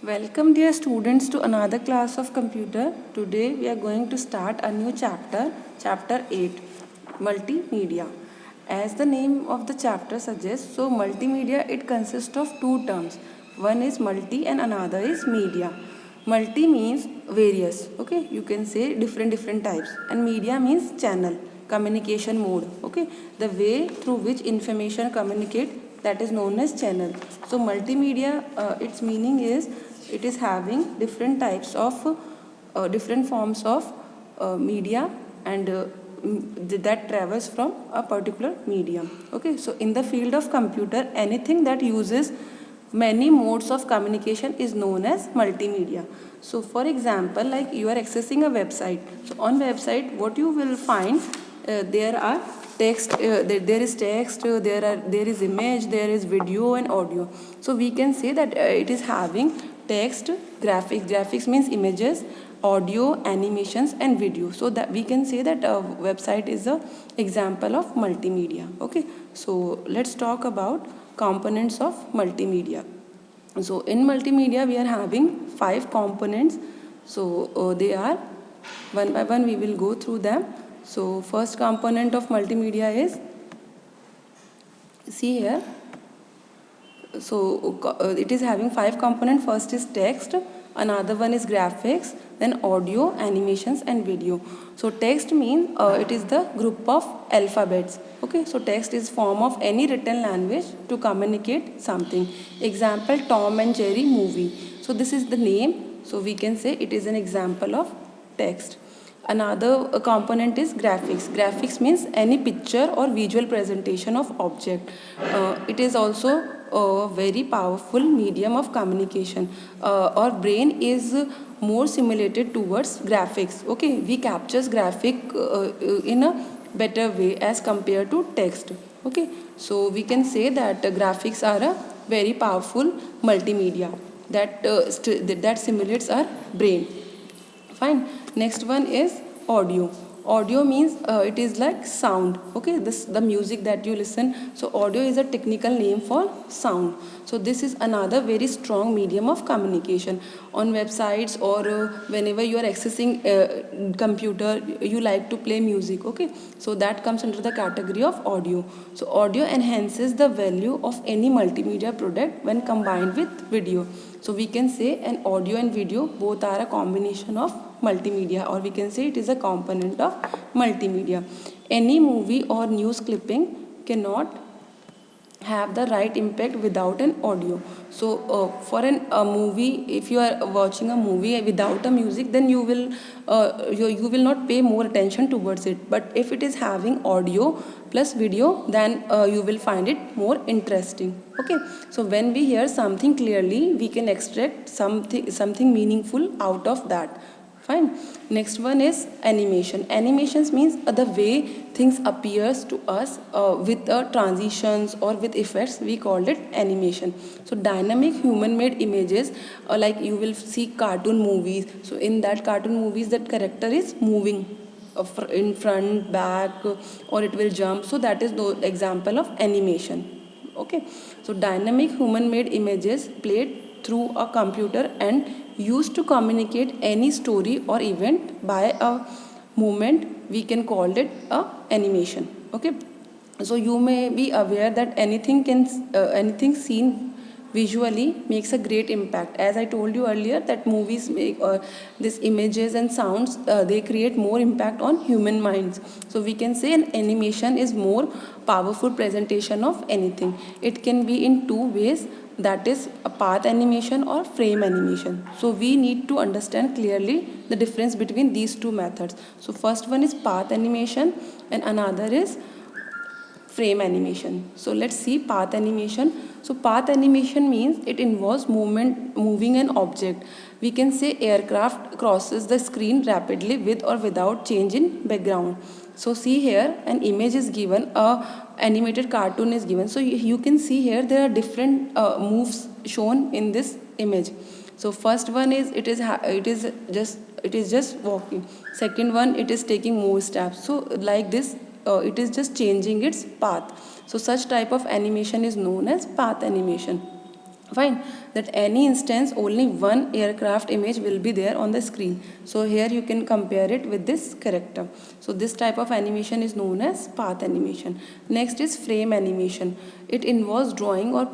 Welcome dear students to another class of computer. Today we are going to start a new chapter, chapter 8, multimedia. As the name of the chapter suggests, so multimedia it consists of two terms. One is multi and another is media. Multi means various, okay? You can say different types, and media means channel, communication mode, okay? The way through which information communicate, that is known as channel. So multimedia, its meaning is it is having different types of different forms of media and that travels from a particular medium. Okay, so in the field of computer, anything that uses many modes of communication is known as multimedia. So for example, like you are accessing a website. So on website, what you will find, there are text, there is text, there is image, there is video and audio. So we can say that it is having text, graphics means images, audio, animations and video. So that we can say that a website is a example of multimedia. Okay, so let's talk about components of multimedia. So in multimedia we are having 5 components. So they are, one by one we will go through them. So first component of multimedia is, see here, so it is having 5 components. First is text, another one is graphics, then audio, animations and video. So text means it is the group of alphabets. Okay, so text is form of any written language to communicate something. Example, Tom and Jerry movie. So this is the name, so we can say it is an example of text. Another component is graphics. Graphics means any picture or visual presentation of object. It is also a very powerful medium of communication. Our brain is more simulated towards graphics. Okay, we captures graphic in a better way as compared to text. Okay, so we can say that graphics are a very powerful multimedia that simulates our brain. Fine. Next one is audio. Audio means it is like sound. Okay, this the music that you listen. So audio is a technical name for sound. So this is another very strong medium of communication. On websites or whenever you are accessing computer, you like to play music. Okay, so that comes under the category of audio. So audio enhances the value of any multimedia product when combined with video. So we can say an audio and video both are a combination of multimedia, or we can say it is a component of multimedia. Any movie or news clipping cannot have the right impact without an audio. So for a movie, if you are watching a movie without a music, then you will not pay more attention towards it. But if it is having audio plus video, then you will find it more interesting. Okay, so when we hear something clearly, we can extract something meaningful out of that. Fine. Next one is animation. Animations means the way things appears to us with transitions or with effects. We called it animation. So dynamic human-made images, like you will see cartoon movies. So in that cartoon movies, that character is moving in front, back, or it will jump. So that is the example of animation. Okay. So dynamic human-made images played through a computer and used to communicate any story or event by a movement, we can call it a animation. Okay, so you may be aware that anything seen visually makes a great impact. As I told you earlier, that movies make these images and sounds, they create more impact on human minds. So we can say an animation is more powerful presentation of anything. It can be in two ways, that is a path animation or frame animation. So we need to understand clearly the difference between these two methods. So first one is path animation and another is frame animation. So let's see path animation. So path animation means it involves moving an object. We can say aircraft crosses the screen rapidly with or without change in background. So see here, an image is given, a animated cartoon is given. So you can see here there are different moves shown in this image. So first one is it is just walking. Second one, it is taking more steps. So like this, it is just changing its path. So such type of animation is known as path animation. Fine, that any instance only one aircraft image will be there on the screen. So here you can compare it with this character. So this type of animation is known as path animation. Next is frame animation. It involves drawing or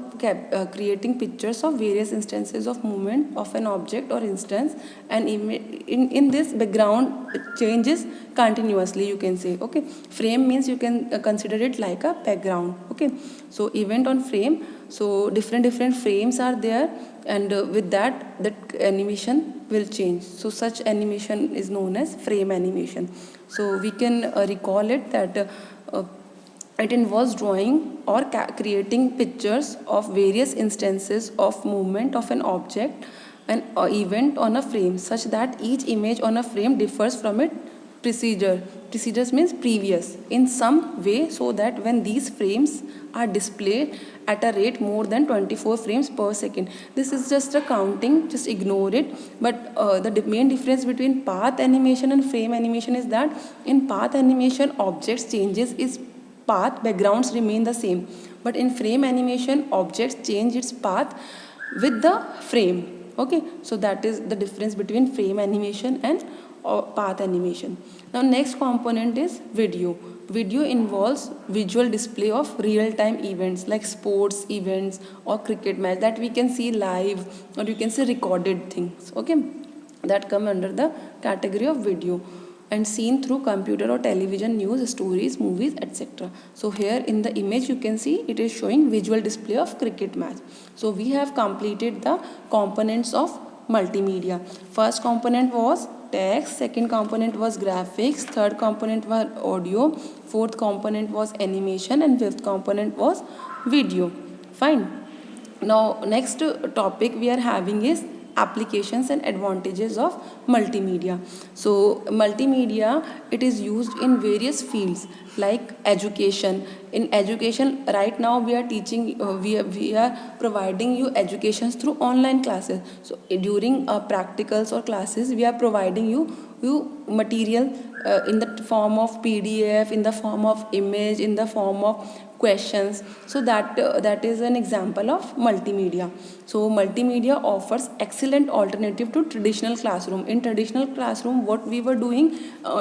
creating pictures of various instances of movement of an object or instance, and in this background changes continuously, you can say. Okay, frame means you can consider it like a background. Okay, so event on frame, so different frames are there, and with that animation will change. So such animation is known as frame animation. So we can recall it that it involves drawing or creating pictures of various instances of movement of an object, an event on a frame, such that each image on a frame differs from its procedures means previous in some way, so that when these frames are displayed at a rate more than 24 frames per second. This is just a counting, just ignore it. But the main difference between path animation and frame animation is that in path animation objects changes its path, backgrounds remain the same, but in frame animation objects change its path with the frame. Okay, so that is the difference between frame animation and path animation. Now next component is video. Video involves visual display of real-time events like sports events or cricket match that we can see live, or you can see recorded things. Okay, that come under the category of video, and seen through computer or television, news stories, movies, etc. So here in the image you can see it is showing visual display of cricket match. So we have completed the components of multimedia. First component was text, second component was graphics, third component was audio, fourth component was animation, and fifth component was video. Fine. Now next topic we are having is applications and advantages of multimedia. So multimedia, it is used in various fields like education. In education right now we are teaching, we are providing you educations through online classes. So during practicals or classes we are providing you material in the form of PDF, in the form of image, in the form of questions. So that is an example of multimedia. So multimedia offers excellent alternative to traditional classroom. In traditional classroom what we were doing,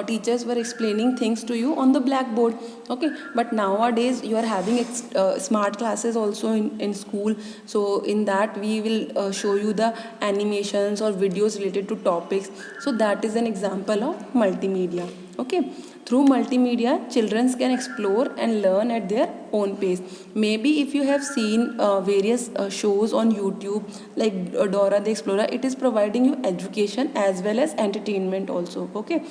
teachers were explaining things to you on the blackboard. Okay, but nowadays you are having smart classes also in school. So in that we will show you the animations or videos related to topics. So that is an example of multimedia. Okay, through multimedia, children can explore and learn at their own pace. Maybe if you have seen various shows on YouTube like Dora the Explorer, it is providing you education as well as entertainment also. Okay,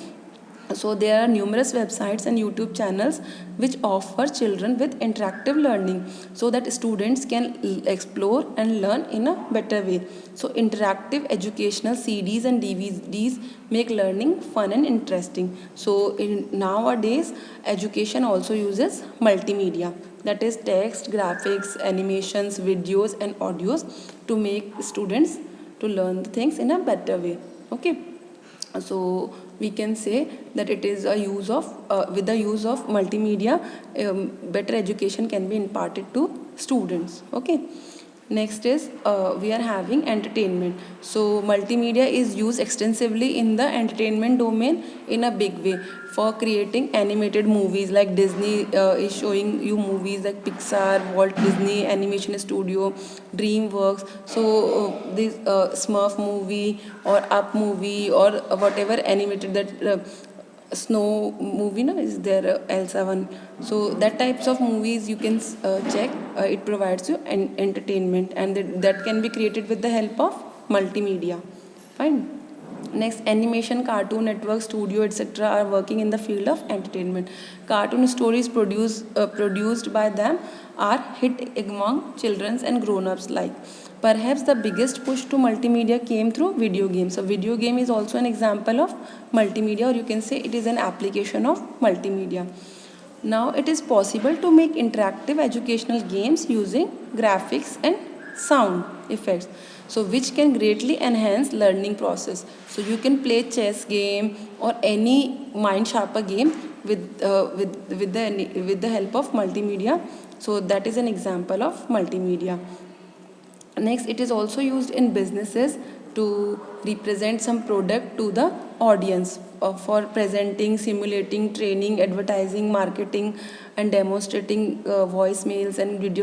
so there are numerous websites and YouTube channels which offer children with interactive learning, so that students can explore and learn in a better way. So interactive educational CDs and DVDs make learning fun and interesting. So in nowadays education also uses multimedia, that is text, graphics, animations, videos and audios, to make students to learn the things in a better way. Okay, so we can say that it is a use of with the use of multimedia, better education can be imparted to students. Okay, next is we are having entertainment. So multimedia is used extensively in the entertainment domain in a big way for creating animated movies, like Disney is showing you movies like Pixar, Walt Disney Animation Studio, DreamWorks. So this Smurf movie or Up movie or whatever animated that snow movie, no, is there Elsa one. So that types of movies you can check. It provides you an entertainment, and that can be created with the help of multimedia. Fine. Next, animation, Cartoon Network, studio, etc. are working in the field of entertainment. Cartoon stories produced by them are hit among children and grown-ups alike. Perhaps the biggest push to multimedia came through video games. So video game is also an example of multimedia, or you can say it is an application of multimedia. Now it is possible to make interactive educational games using graphics and sound effects, so which can greatly enhance learning process. So you can play chess game or any mind sharper game with the help of multimedia. So that is an example of multimedia. Next, it is also used in businesses to represent some product to the audience, for presenting, simulating, training, advertising, marketing, and demonstrating voicemails and video